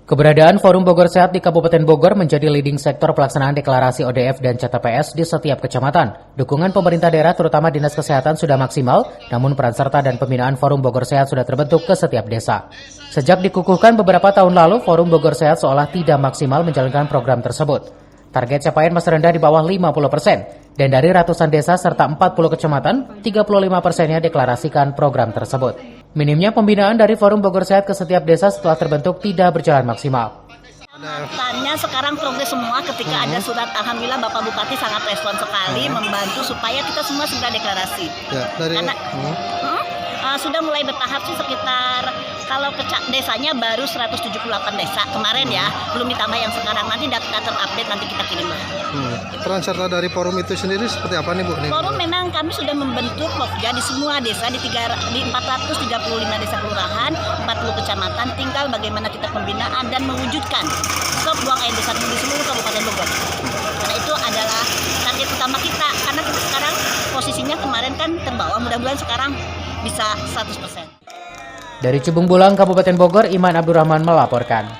Keberadaan Forum Bogor Sehat di Kabupaten Bogor menjadi leading sektor pelaksanaan deklarasi ODF dan CTPS di setiap kecamatan. Dukungan pemerintah daerah terutama Dinas Kesehatan sudah maksimal, namun peran serta dan pembinaan Forum Bogor Sehat sudah terbentuk ke setiap desa. Sejak dikukuhkan beberapa tahun lalu, Forum Bogor Sehat seolah tidak maksimal menjalankan program tersebut. Target capaian masih rendah di bawah 50%, dan dari ratusan desa serta 40 kecamatan, 35%-nya deklarasikan program tersebut. Minimnya pembinaan dari Forum Bogor Sehat ke setiap desa setelah terbentuk tidak berjalan maksimal. Tanya sekarang progres semua ketika ada surat, alhamdulillah Bapak Bupati sangat respon sekali membantu supaya kita semua segera deklarasi. Ya, karena sudah mulai bertahap sih sekitar kalau desanya baru 178 desa kemarin ya, belum ditambah yang sekarang, nanti data terupdate nanti kita kirim. Peran serta dari forum itu sendiri seperti apa nih Bu? Forum memang kami sudah membentuk pokja di semua desa di 435 desa kelurahan, 40 kecamatan, tinggal bagaimana kita pembinaan dan mewujudkan stop buang air besar di seluruh Kabupaten Bogor. Karena itu adalah target utama kita, karena kita sekarang posisinya kemarin kan terbawa, mudah-mudahan sekarang bisa 100%. Dari Cibung Bulang, Kabupaten Bogor, Iman Abdurrahman melaporkan.